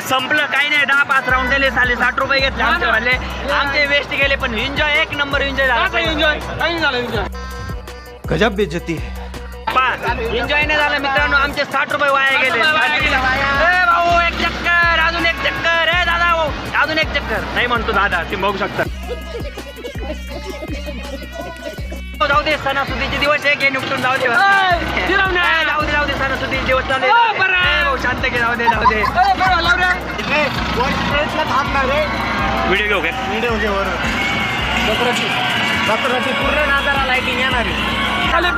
हे संपलं काही नाही 10-5 राऊंड दिले 60 घेतले आमचे वाले आमचे वेस्ट गेले पण एन्जॉय एक नंबर एन्जॉय झाला एन्जॉय गजब बेइज्जती है एन्जॉय नाही झालं मित्रांनो आमचे 60 रुपये वाया गेले ए भाऊ एक चक्कर अजून एक चक्कर ए दादा भाऊ अजून एक चक्कर नाही म्हणतो दादा तुम्ही बघू शकता जाऊ दे सणासुदीचे दिवस आहे घे निपटून जाऊ दे जाऊ दे सणासुदीचे दिवस चालू भाऊ शांत घे जाऊ दे व्हिडिओ घेऊ काय व्हिडिओ घे वर सतराची पूर्ण नादारा लाइटिंग येणार आहे. खाली